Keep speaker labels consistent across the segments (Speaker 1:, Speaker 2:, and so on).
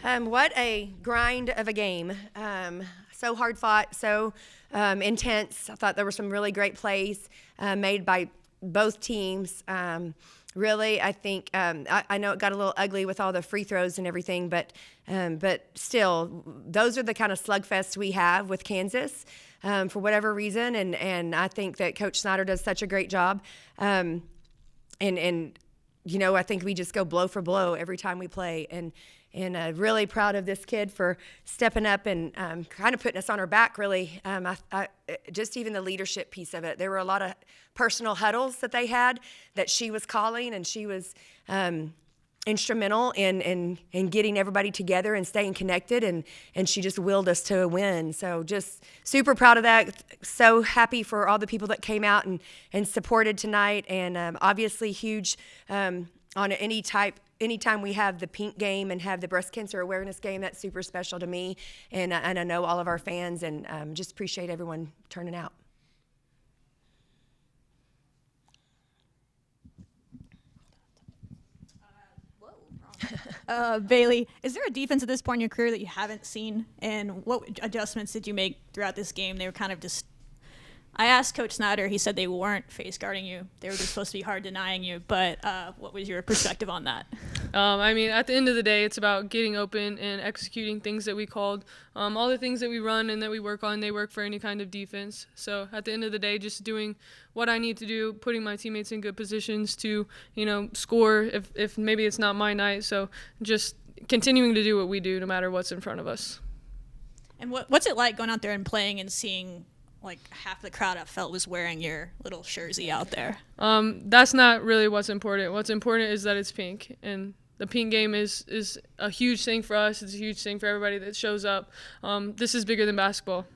Speaker 1: What a grind of a game. So hard fought, so intense. I thought there were some really great plays made by both teams. Really, I think I know it got a little ugly with all the free throws and everything, but still, those are the kind of slugfests we have with Kansas for whatever reason, and I think that Coach Snyder does such a great job. And you know, I think we just go blow for blow every time we play, and really proud of this kid for stepping up and kind of putting us on our back, really. Just even the leadership piece of it. There were a lot of personal huddles that they had that she was calling, and she was instrumental in getting everybody together and staying connected, and she just willed us to a win. So just super proud of that. So happy for all the people that came out and supported tonight, and obviously huge on anytime we have the pink game and have the breast cancer awareness game. That's super special to me, and I know all of our fans, and just appreciate everyone turning out.
Speaker 2: Bailey, is there a defense at this point in your career that you haven't seen? And what adjustments did you make throughout this game? They were kind of just... I asked Coach Snyder. He said they weren't face guarding you. They were just supposed to be hard denying you. But what was your perspective on that?
Speaker 3: I mean, at the end of the day, it's about getting open and executing things that we called. All the things that we run and that we work on, they work for any kind of defense. So at the end of the day, just doing what I need to do, putting my teammates in good positions to, you know, score if maybe it's not my night. So just continuing to do what we do no matter what's in front of us.
Speaker 2: And what's it like going out there and playing and seeing like half the crowd I felt was wearing your little jersey out there?
Speaker 3: That's not really what's important. What's important is that it's pink, and the pink game is a huge thing for us. It's a huge thing for everybody that shows up. This is bigger than basketball.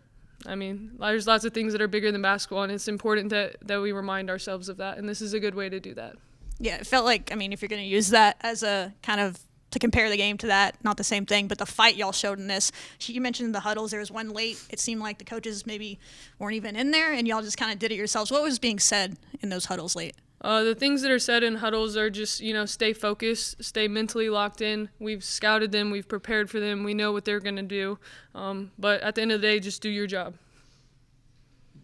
Speaker 3: I mean, there's lots of things that are bigger than basketball, and it's important that we remind ourselves of that, and this is a good way to do that.
Speaker 2: Yeah, it felt like, I mean, if you're going to use that as a kind of to compare the game to that, not the same thing, but the fight y'all showed in this. You mentioned the huddles. There was one late. It seemed like the coaches maybe weren't even in there, and y'all just kind of did it yourselves. What was being said in those huddles late?
Speaker 3: The things that are said in huddles are just, you know, stay focused, stay mentally locked in. We've scouted them. We've prepared for them. We know what they're going to do. But at the end of the day, just do your job.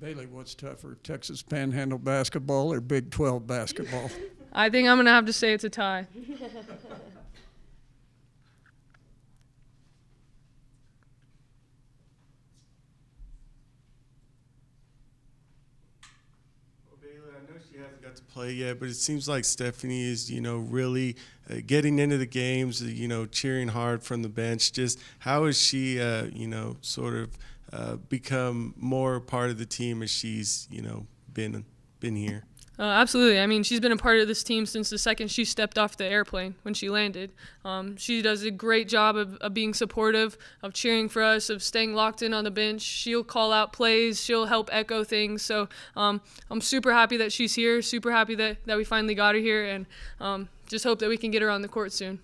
Speaker 4: Bailey, what's tougher, Texas Panhandle basketball or Big 12 basketball?
Speaker 3: I think I'm going to have to say it's a tie.
Speaker 5: She hasn't got to play yet, but it seems like Stephanie is, you know, really getting into the games, you know, cheering hard from the bench. Just how has she, you know, sort of become more part of the team as she's, you know, been here?
Speaker 3: Absolutely. I mean, she's been a part of this team since the second she stepped off the airplane when she landed. She does a great job of being supportive, of cheering for us, of staying locked in on the bench. She'll call out plays. She'll help echo things. So I'm super happy that she's here, super happy that we finally got her here, and just hope that we can get her on the court soon.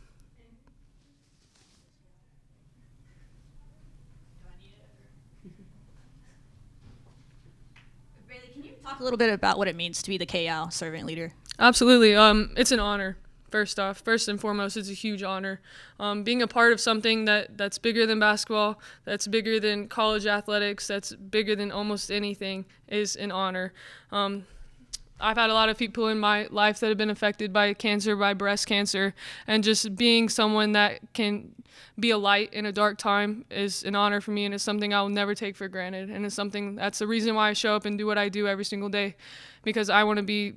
Speaker 2: Talk a little bit about what it means to be the KL servant leader.
Speaker 3: Absolutely. It's an honor. First and foremost, it's a huge honor. Being a part of something that's bigger than basketball, that's bigger than college athletics, that's bigger than almost anything is an honor. I've had a lot of people in my life that have been affected by cancer, by breast cancer, and just being someone that can be a light in a dark time is an honor for me, and it's something I will never take for granted. And it's something that's the reason why I show up and do what I do every single day, because I want to be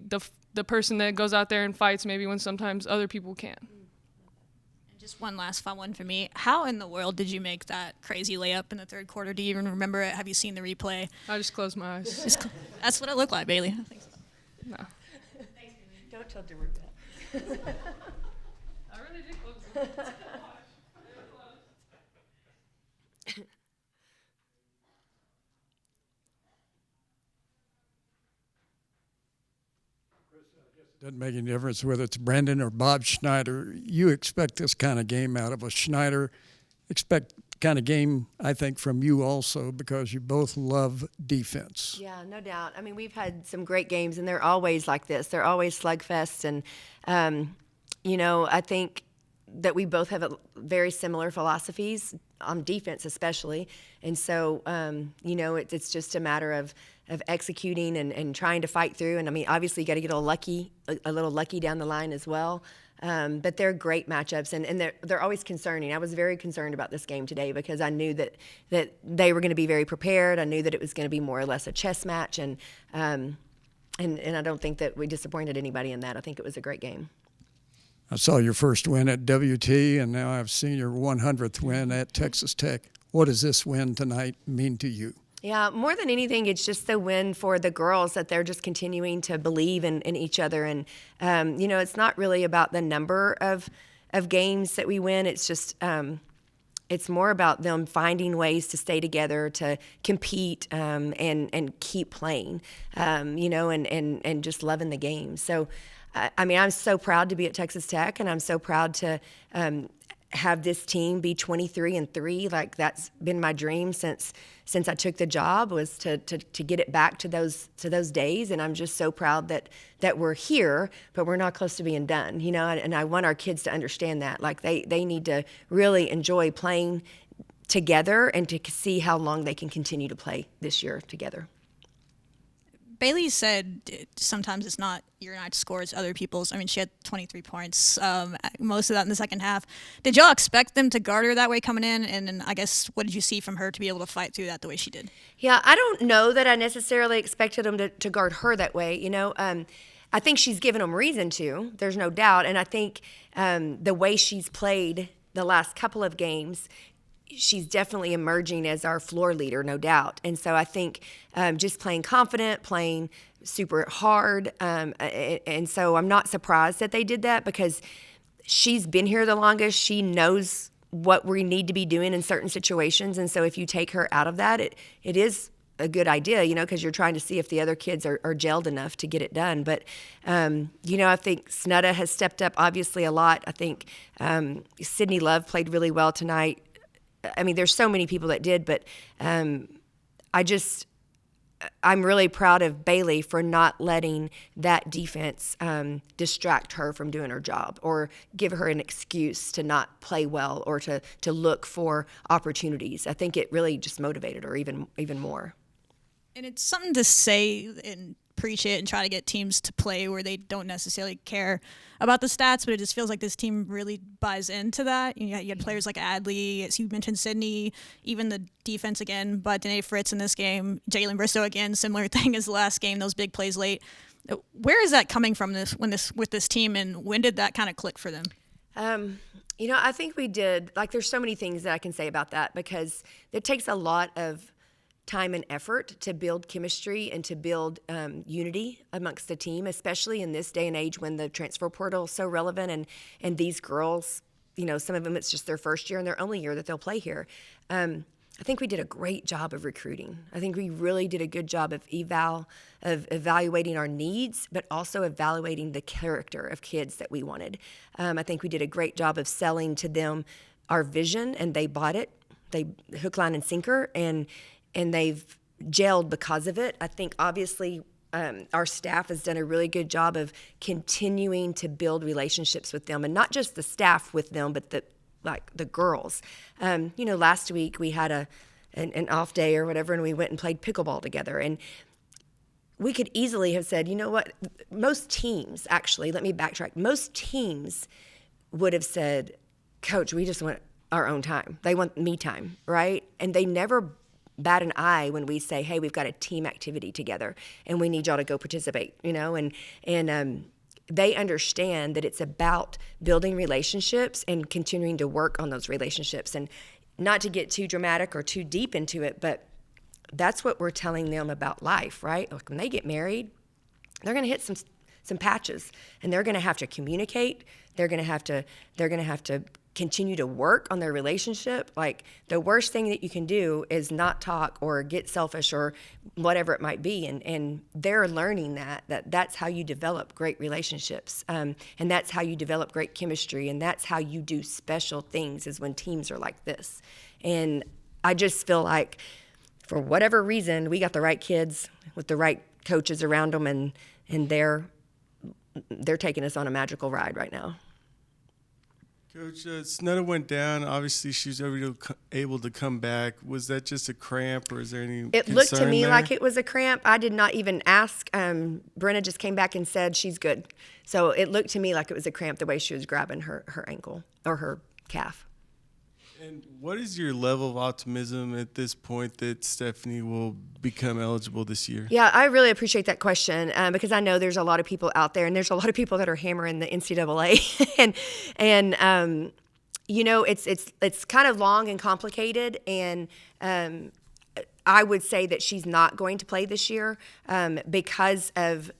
Speaker 3: the person that goes out there and fights maybe when sometimes other people can't.
Speaker 2: And just one last fun one for me. How in the world did you make that crazy layup in the third quarter? Do you even remember it? Have you seen the replay?
Speaker 3: I just closed my eyes.
Speaker 2: That's what it looked like, Bailey. I think so.
Speaker 3: No.
Speaker 1: Thanks, don't tell Drew that.
Speaker 3: I really did close my eyes.
Speaker 4: Doesn't make any difference whether it's Brandon or Bob Schneider. You expect this kind of game out of a Schneider. Expect kind of game, I think, from you also, because you both love defense.
Speaker 1: Yeah, no doubt. I mean, we've had some great games, and they're always like this. They're always slugfests, and, you know, I think that we both have very similar philosophies on defense, especially. And so, it's just a matter of executing and trying to fight through. And I mean, obviously, you got to get a little lucky down the line as well. But they're great matchups, and they're always concerning. I was very concerned about this game today because I knew that they were going to be very prepared. I knew that it was going to be more or less a chess match, and I don't think that we disappointed anybody in that. I think it was a great game.
Speaker 4: I saw your first win at WT, and now I've seen your 100th win at Texas Tech. What does this win tonight mean to you?
Speaker 1: Yeah, more than anything, it's just the win for the girls that they're just continuing to believe in each other. And, it's not really about the number of games that we win. It's just it's more about them finding ways to stay together, to compete, and keep playing, and just loving the game. So, I'm so proud to be at Texas Tech, and I'm so proud to have this team be 23-3. Like, that's been my dream since I took the job, was to get it back to those days. And I'm just so proud that we're here, but we're not close to being done, and I want our kids to understand that. Like, they need to really enjoy playing together and to see how long they can continue to play this year together.
Speaker 2: Bailey said sometimes it's not your night to score, it's other people's. I mean, she had 23 points, most of that in the second half. Did y'all expect them to guard her that way coming in? And I guess, what did you see from her to be able to fight through that the way she did?
Speaker 1: Yeah, I don't know that I necessarily expected them to guard her that way. I think she's given them reason to. There's no doubt. And I think the way she's played the last couple of games, she's definitely emerging as our floor leader, no doubt. And so I think just playing confident, playing super hard, and so I'm not surprised that they did that because she's been here the longest. She knows what we need to be doing in certain situations, and so if you take her out of that, it is a good idea, because you're trying to see if the other kids are gelled enough to get it done. But, I think Snudda has stepped up obviously a lot. I think Sydney Love played really well tonight. I mean, there's so many people that did, but I'm really proud of Bailey for not letting that defense distract her from doing her job or give her an excuse to not play well or to look for opportunities. I think it really just motivated her even more.
Speaker 2: And it's something to say and preach it and try to get teams to play where they don't necessarily care about the stats, but it just feels like this team really buys into that. You had players like Adley, as you mentioned, Sydney, even the defense again, but Danae Fritz in this game, Jalen Bristow again, similar thing as the last game, those big plays late. Where is that coming from with this team, and when did that kind of click for them?
Speaker 1: I think we did. Like, there's so many things that I can say about that because it takes a lot of time and effort to build chemistry and to build unity amongst the team, especially in this day and age when the transfer portal is so relevant and these girls, some of them it's just their first year and their only year that they'll play here. I think we did a great job of recruiting. I think we really did a good job of evaluating our needs, but also evaluating the character of kids that we wanted. I think we did a great job of selling to them our vision, and they bought it. They hook, line, and sinker, and they've gelled because of it. I think obviously our staff has done a really good job of continuing to build relationships with them, and not just the staff with them, but the girls. Last week we had an off day or whatever, and we went and played pickleball together. And we could easily have said, you know what, most teams, actually, let me backtrack. Most teams would have said, Coach, we just want our own time. They want me time, right? And they never bat an eye when we say, hey, we've got a team activity together and we need y'all to go participate, and they understand that it's about building relationships and continuing to work on those relationships. And not to get too dramatic or too deep into it, but that's what we're telling them about life, right? Like, when they get married, they're going to hit some patches, and they're going to have to communicate. They're going to have to continue to work on their relationship. Like, the worst thing that you can do is not talk or get selfish or whatever it might be. And they're learning that's how you develop great relationships. And that's how you develop great chemistry. And that's how you do special things, is when teams are like this. And I just feel like, for whatever reason, we got the right kids with the right coaches around them, and they're taking us on a magical ride right now.
Speaker 5: Coach, Snutter went down. Obviously, she's able to come back. Was that just a cramp, or is there any
Speaker 1: It looked to
Speaker 5: concern
Speaker 1: me
Speaker 5: there?
Speaker 1: like it was a cramp. I did not even ask. Brenna just came back and said she's good. So it looked to me like it was a cramp the way she was grabbing her ankle or her calf.
Speaker 5: And what is your level of optimism at this point that Stephanie will become eligible this year?
Speaker 1: Yeah, I really appreciate that question because I know there's a lot of people out there, and there's a lot of people that are hammering the NCAA, and you know, it's kind of long and complicated, and I would say that she's not going to play this year because of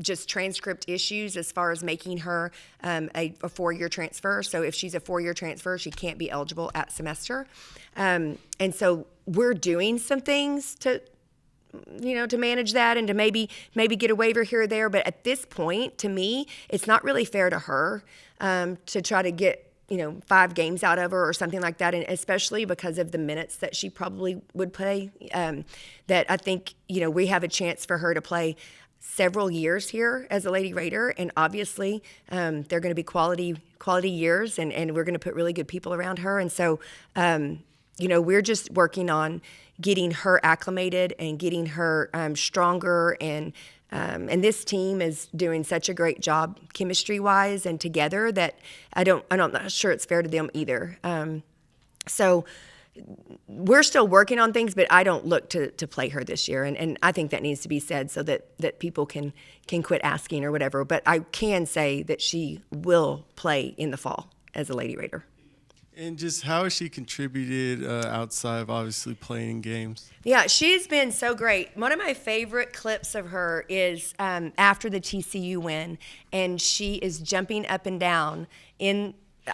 Speaker 1: just transcript issues as far as making her a 4-year transfer. So if she's a 4-year transfer, she can't be eligible at semester. And so we're doing some things to manage that and to maybe get a waiver here or there. But at this point, to me, it's not really fair to her to try to get 5 games out of her or something like that, and especially because of the minutes that she probably would play. That I think we have a chance for her to play several years here as a Lady Raider, and obviously they're going to be quality years, and we're going to put really good people around her. And so we're just working on getting her acclimated and getting her stronger, and this team is doing such a great job chemistry-wise and together that I'm not sure it's fair to them either. So we're still working on things, but I don't look to play her this year, and I think that needs to be said so that people can quit asking or whatever. But I can say that she will play in the fall as a Lady Raider.
Speaker 5: And just how has she contributed outside of obviously playing games?
Speaker 1: Yeah, she's been so great. One of my favorite clips of her is after the TCU win, and she is jumping up and down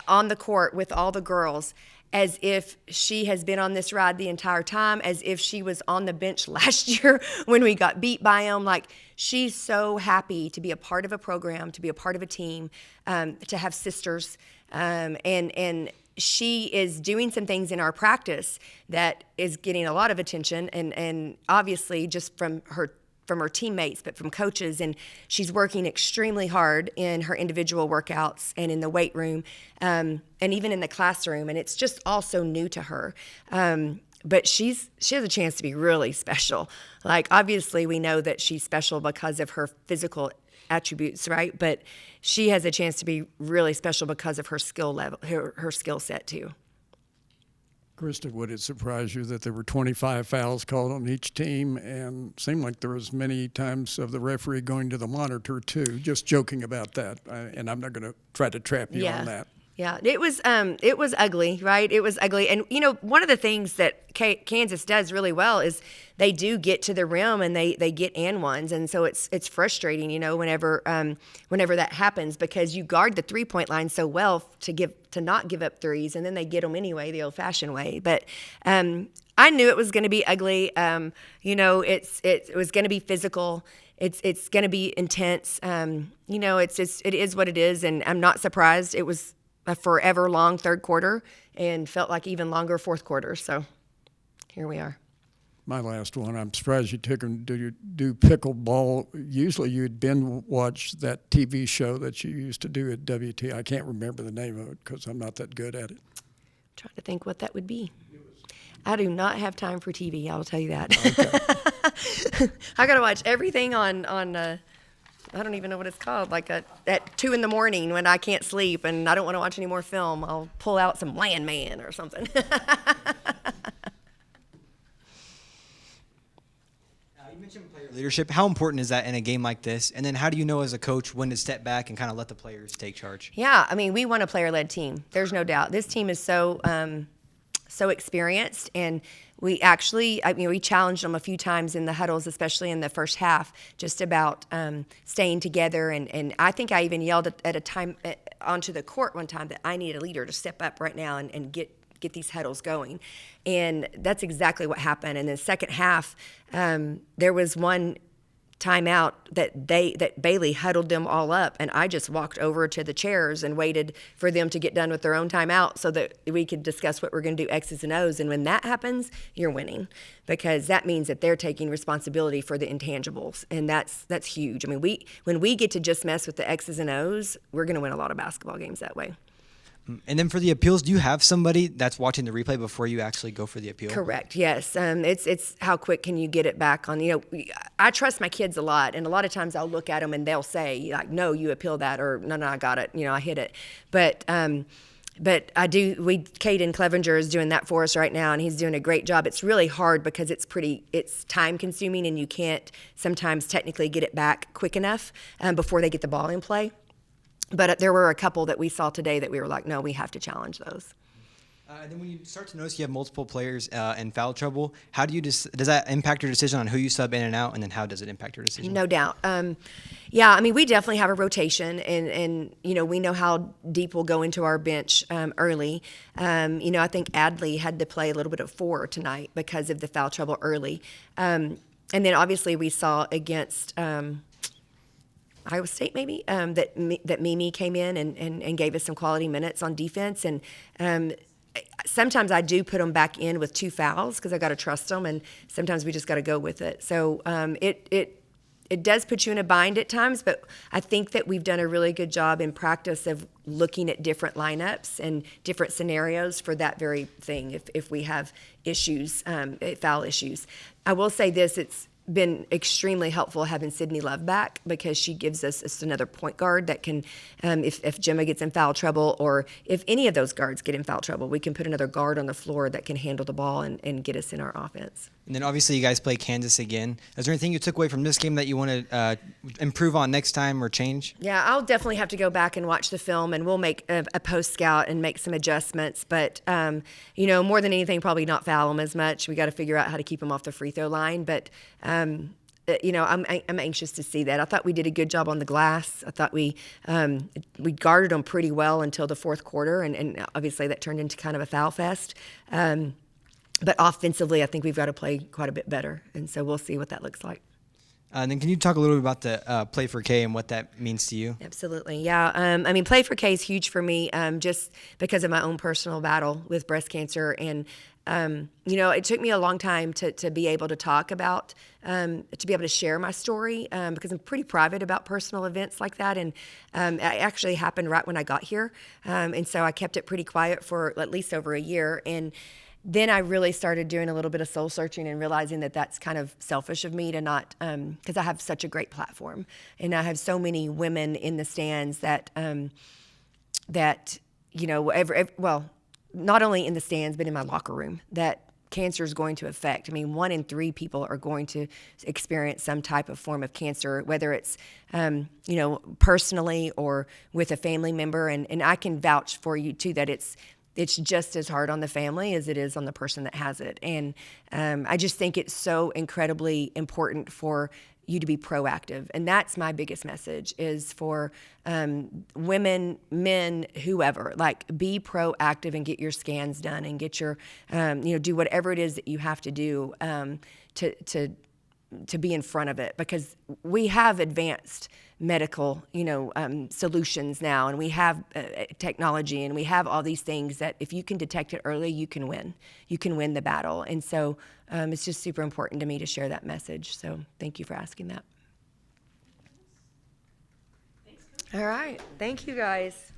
Speaker 1: on the court with all the girls as if she has been on this ride the entire time, as if she was on the bench last year when we got beat by them. Like, she's so happy to be a part of a program, to be a part of a team, to have sisters, and she is doing some things in our practice that is getting a lot of attention, and obviously just from her teammates, but from coaches. And she's working extremely hard in her individual workouts and in the weight room, and even in the classroom. And it's just all so new to her. But she has a chance to be really special. Like, obviously we know that she's special because of her physical attributes, right? But she has a chance to be really special because of her skill level, her skill set too.
Speaker 4: Krista, would it surprise you that there were 25 fouls called on each team, and seemed like there was many times of the referee going to the monitor too? Just joking about that, and I'm not going to try to trap you on that.
Speaker 1: Yeah, it was ugly, right? It was ugly. And, one of the things that Kansas does really well is they do get to the rim and they get and ones. And so it's frustrating, whenever that happens, because you guard the 3-point line so well to not give up threes, and then they get them anyway, the old-fashioned way. But I knew it was going to be ugly. It was going to be physical. It's going to be intense. It is what it is, and I'm not surprised. It was a forever long third quarter and felt like even longer fourth quarter. So here we are.
Speaker 4: My last one, I'm surprised you took him to do pickleball. Usually you'd binge watch that TV show that you used to do at WT. I can't remember the name of it because I'm not that good at it.
Speaker 1: I'm trying to think what that would be. I do not have time for TV, I'll tell you that.
Speaker 4: Okay.
Speaker 1: I got to watch everything on I don't even know what it's called, like at 2 in the morning when I can't sleep and I don't want to watch any more film. I'll pull out some Landman or something.
Speaker 6: You mentioned player leadership. How important is that in a game like this? And then how do you know as a coach when to step back and kind of let the players take charge?
Speaker 1: Yeah, I mean, we want a player-led team. There's no doubt. This team is so experienced, and we challenged them a few times in the huddles, especially in the first half, just about staying together. And I think I even yelled at a time onto the court one time that I need a leader to step up right now and get these huddles going. And that's exactly what happened. And in the second half, there was one timeout that Bailey huddled them all up, and I just walked over to the chairs and waited for them to get done with their own timeout so that we could discuss what we're going to do X's and O's. And when that happens, you're winning, because that means that they're taking responsibility for the intangibles, and that's huge. I mean, when we get to just mess with the X's and O's, we're going to win a lot of basketball games that way.
Speaker 6: And then for the appeals, do you have somebody that's watching the replay before you actually go for the appeal?
Speaker 1: Correct. Yes. It's how quick can you get it back on? I trust my kids a lot, and a lot of times I'll look at them and they'll say like, "No, you appeal that," or "No, I got it. I hit it." But I do. Caden Clevenger is doing that for us right now, and he's doing a great job. It's really hard because it's time consuming, and you can't sometimes technically get it back quick enough before they get the ball in play. But there were a couple that we saw today that we were like, no, we have to challenge those.
Speaker 6: And then when you start to notice you have multiple players in foul trouble, how do you does that impact your decision on who you sub in and out, and then how does it impact your decision?
Speaker 1: No doubt. Yeah, I mean, we definitely have a rotation, and we know how deep we'll go into our bench early. I think Adley had to play a little bit of 4 tonight because of the foul trouble early. And then obviously we saw against Iowa State maybe, that Mimi came in and gave us some quality minutes on defense. And sometimes I do put them back in with 2 fouls because I got to trust them, and sometimes we just got to go with it. So it does put you in a bind at times, but I think that we've done a really good job in practice of looking at different lineups and different scenarios for that very thing if we have issues, foul issues. I will say this, it's been extremely helpful having Sydney Love back because she gives us just another point guard that can, if Gemma gets in foul trouble or if any of those guards get in foul trouble, we can put another guard on the floor that can handle the ball and get us in our offense.
Speaker 6: And then obviously you guys play Kansas again. Is there anything you took away from this game that you want to improve on next time or change?
Speaker 1: Yeah, I'll definitely have to go back and watch the film, and we'll make a post scout and make some adjustments. But more than anything, probably not foul them as much. We got to figure out how to keep them off the free throw line. But I'm anxious to see that. I thought we did a good job on the glass. I thought we guarded them pretty well until the fourth quarter, and obviously that turned into kind of a foul fest. But offensively, I think we've got to play quite a bit better, and so we'll see what that looks like.
Speaker 6: And then can you talk a little bit about the Play for K and what that means to you?
Speaker 1: Absolutely, yeah. Play for K is huge for me just because of my own personal battle with breast cancer. And, it took me a long time to be able to talk about, to be able to share my story because I'm pretty private about personal events like that. And it actually happened right when I got here. And so I kept it pretty quiet for at least over a year. And then I really started doing a little bit of soul searching and realizing that that's kind of selfish of me to not, because I have such a great platform and I have so many women in the stands that not only in the stands but in my locker room that cancer is going to affect. 1 in 3 people are going to experience some type of form of cancer, whether it's personally or with a family member, and I can vouch for you too that it's just as hard on the family as it is on the person that has it. And I just think it's so incredibly important for you to be proactive. And that's my biggest message is for women, men, whoever, be proactive and get your scans done and get your, do whatever it is that you have to do to be in front of it, because we have advanced medical, solutions now, and we have technology, and we have all these things that if you can detect it early, you can win. You can win the battle. And so it's just super important to me to share that message. So thank you for asking that. All right. Thank you, guys.